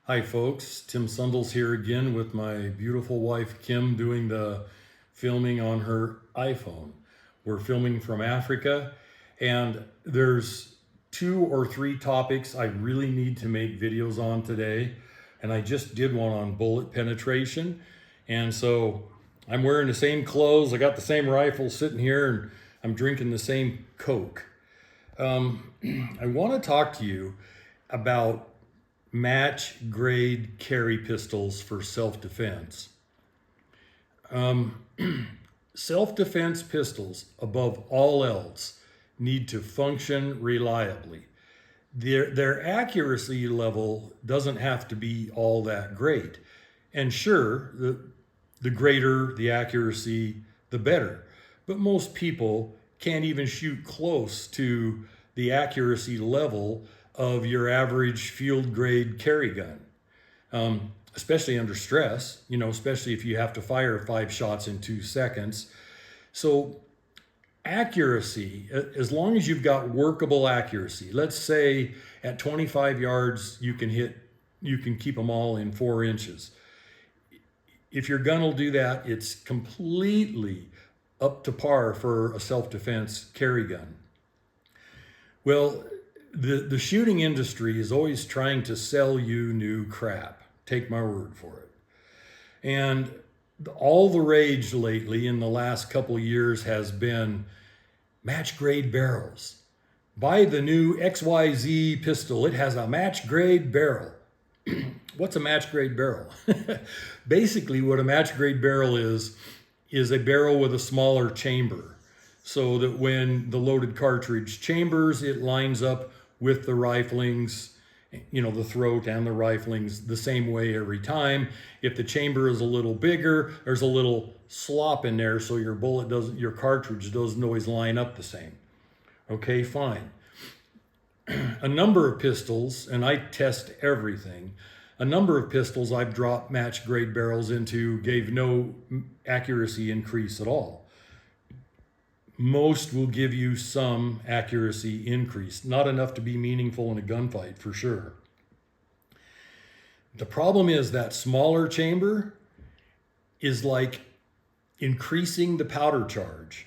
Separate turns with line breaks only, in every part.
Hi folks, Tim Sundles here again with my beautiful wife Kim doing the filming on her iPhone. We're filming from Africa and there's 2 or 3 topics I really need to make videos on today, and I just did one on bullet penetration, and so I'm wearing the same clothes, I got the same rifle sitting here, and I'm drinking the same Coke. I want to talk to you about match grade carry pistols for self-defense. Self-defense pistols, above all else, need to function reliably. Their accuracy level doesn't have to be all that great. And sure, the greater the accuracy, the better. But most people can't even shoot close to the accuracy level of your average field grade carry gun, especially under stress, especially if you have to fire 5 shots in 2 seconds. So accuracy, as long as you've got workable accuracy, let's say at 25 yards, you can keep them all in 4 inches. If your gun will do that, it's completely up to par for a self-defense carry gun. Well, the shooting industry is always trying to sell you new crap. Take my word for it. And all the rage lately in the last couple of years has been match grade barrels. Buy the new XYZ pistol. It has a match grade barrel. What's a match grade barrel? Basically, what a match grade barrel is a barrel with a smaller chamber, so that when the loaded cartridge chambers, it lines up with the riflings, the throat and the riflings the same way every time. If the chamber is a little bigger, there's a little slop in there, so your cartridge doesn't always line up the same. Okay, fine. A number of pistols, and I test everything, a number of pistols I've dropped match grade barrels into gave no accuracy increase at all. Most will give you some accuracy increase, not enough to be meaningful in a gunfight for sure. The problem is that smaller chamber is like increasing the powder charge.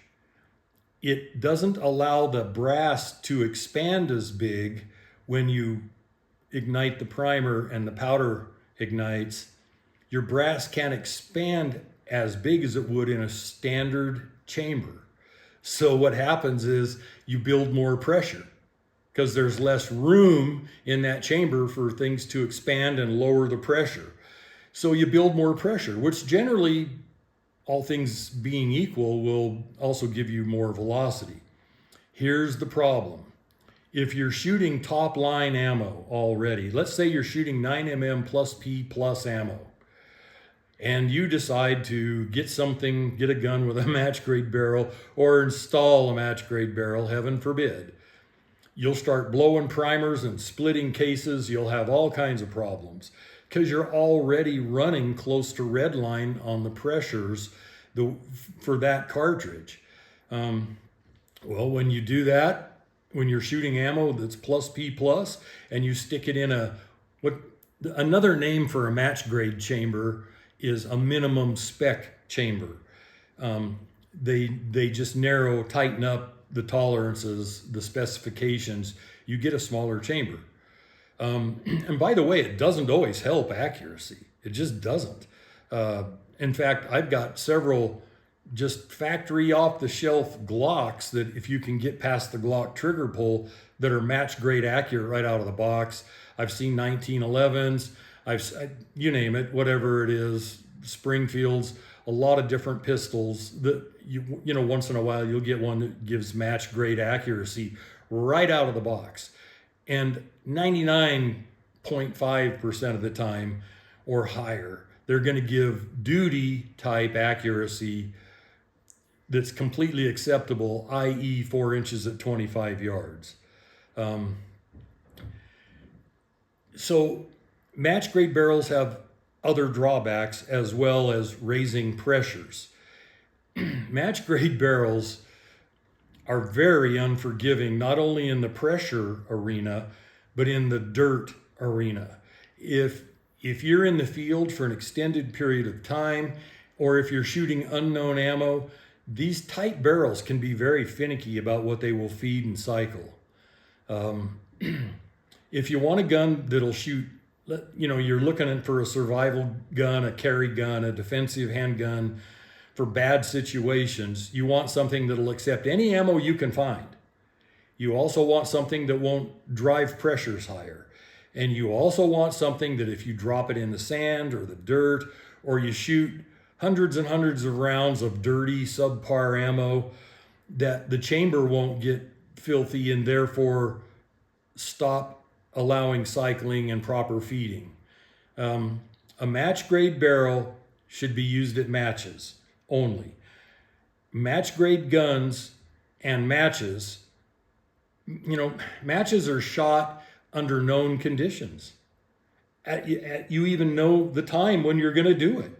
It doesn't allow the brass to expand as big when you ignite the primer and the powder ignites. Your brass can't expand as big as it would in a standard chamber. So what happens is you build more pressure because there's less room in that chamber for things to expand and lower the pressure. So you build more pressure, which generally, all things being equal, will also give you more velocity. Here's the problem. If you're shooting top line ammo already, let's say you're shooting 9mm plus P plus ammo, and you decide to get a gun with a match grade barrel or install a match grade barrel, heaven forbid, you'll start blowing primers and splitting cases. You'll have all kinds of problems because you're already running close to red line on the pressures for that cartridge. Well, when you do that, when you're shooting ammo that's plus P plus, and you stick it in another name for a match grade chamber is a minimum spec chamber. They just tighten up the tolerances, the specifications. You get a smaller chamber. And by the way, it doesn't always help accuracy. It just doesn't. In fact, I've got several just factory off the shelf Glocks that if you can get past the Glock trigger pull that are match grade accurate right out of the box. I've seen 1911s, you name it, whatever it is, Springfields, a lot of different pistols that once in a while you'll get one that gives match grade accuracy right out of the box. And 99.5% of the time or higher, they're going to give duty type accuracy that's completely acceptable, i.e. 4 inches at 25 yards. So match grade barrels have other drawbacks as well as raising pressures. Match grade barrels are very unforgiving, not only in the pressure arena, but in the dirt arena. If If you're in the field for an extended period of time, or if you're shooting unknown ammo, these tight barrels can be very finicky about what they will feed and cycle. If you want a gun that'll shoot, you're looking for a survival gun, a carry gun, a defensive handgun for bad situations, you want something that'll accept any ammo you can find. You also want something that won't drive pressures higher. And you also want something that if you drop it in the sand or the dirt, or you shoot hundreds and hundreds of rounds of dirty, subpar ammo, that the chamber won't get filthy and therefore stop allowing cycling and proper feeding. A match grade barrel should be used at matches only. Match grade guns and matches, matches are shot under known conditions. You even know the time when you're going to do it.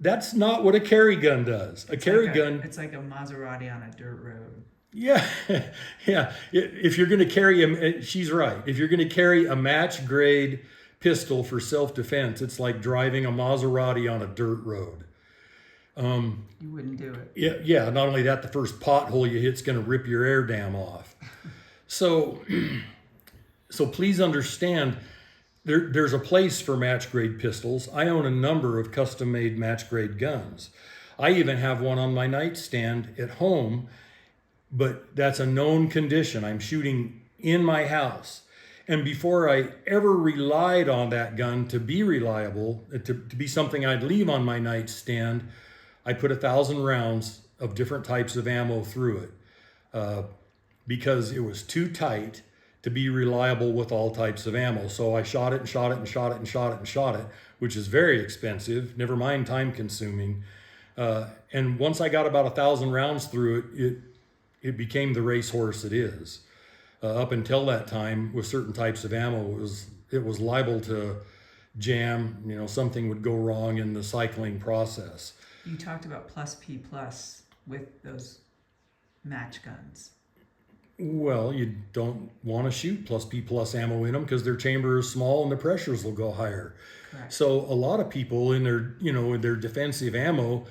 That's not what a carry gun does.
It's like a Maserati on a dirt road.
Yeah, yeah. If you're going to carry she's right. If you're going to carry a match grade pistol for self-defense, it's like driving a Maserati on a dirt road.
You wouldn't do it.
Yeah. Not only that, the first pothole you hit's going to rip your air dam off. So please understand, there's a place for match grade pistols. I own a number of custom made match grade guns. I even have one on my nightstand at home, but that's a known condition. I'm shooting in my house. And before I ever relied on that gun to be reliable, to be something I'd leave on my nightstand, I put 1,000 rounds of different types of ammo through it because it was too tight to be reliable with all types of ammo. So I shot it and shot it and shot it and shot it and shot it, which is very expensive, never mind time consuming. And once I got about 1,000 rounds through it, it became the racehorse it is. Up until that time, with certain types of ammo, it was liable to jam. Something would go wrong in the cycling process.
You talked about plus P plus with those match guns.
Well, you don't want to shoot plus P plus ammo in them because their chamber is small and the pressures will go higher.
Correct.
So a lot of people in their defensive ammo,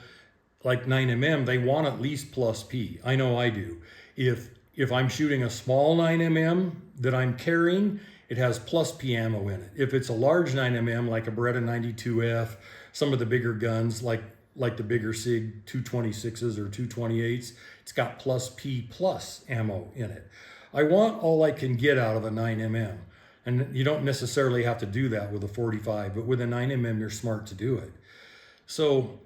like 9mm, they want at least plus P. I know I do. If I'm shooting a small 9mm that I'm carrying, it has plus P ammo in it. If it's a large 9mm, like a Beretta 92F, some of the bigger guns, like the bigger SIG 226s or 228s, it's got plus P plus ammo in it. I want all I can get out of a 9mm. And you don't necessarily have to do that with a 45, but with a 9mm, you're smart to do it. So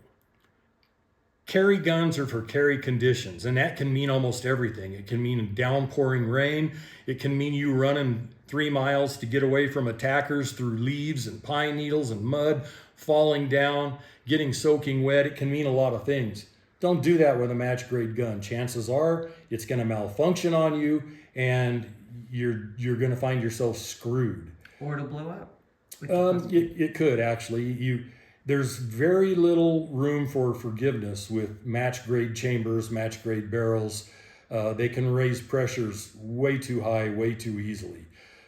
carry guns are for carry conditions, and that can mean almost everything. It can mean downpouring rain. It can mean you running 3 miles to get away from attackers through leaves and pine needles and mud, falling down, getting soaking wet. It can mean a lot of things. Don't do that with a match grade gun. Chances are it's going to malfunction on you, and you're going to find yourself screwed.
Or it'll blow up.
It could actually. There's very little room for forgiveness with match grade chambers, match grade barrels. They can raise pressures way too high, way too easily.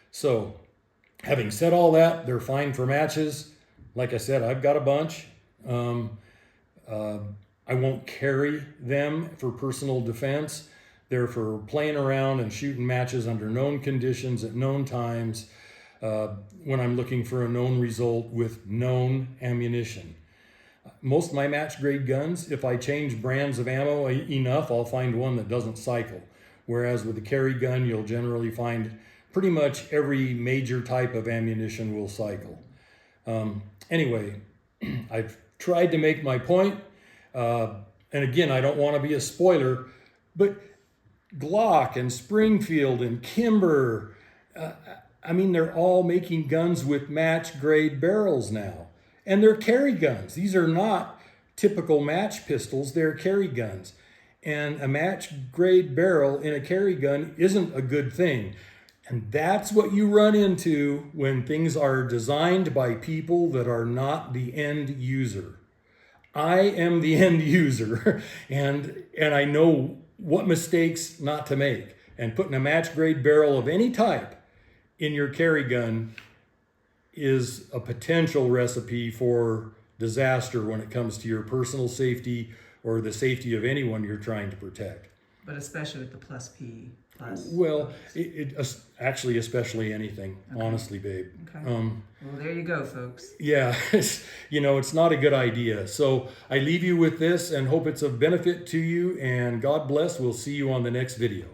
So having said all that, they're fine for matches. Like I said, I've got a bunch. I won't carry them for personal defense. They're for playing around and shooting matches under known conditions at known times. When I'm looking for a known result with known ammunition. Most of my match grade guns, if I change brands of ammo enough, I'll find one that doesn't cycle. Whereas with a carry gun, you'll generally find pretty much every major type of ammunition will cycle. Anyway, I've tried to make my point. And again, I don't want to be a spoiler, but Glock and Springfield and Kimber, they're all making guns with match grade barrels now. And they're carry guns. These are not typical match pistols, they're carry guns. And a match grade barrel in a carry gun isn't a good thing. And that's what you run into when things are designed by people that are not the end user. I am the end user, and I know what mistakes not to make. And putting a match grade barrel of any type in your carry gun is a potential recipe for disaster when it comes to your personal safety or the safety of anyone you're trying to protect.
But especially with the plus P plus.
Well, actually, especially anything, honestly, babe.
Okay. Well, there you go, folks.
Yeah, it's not a good idea. So I leave you with this and hope it's of benefit to you, and God bless. We'll see you on the next video.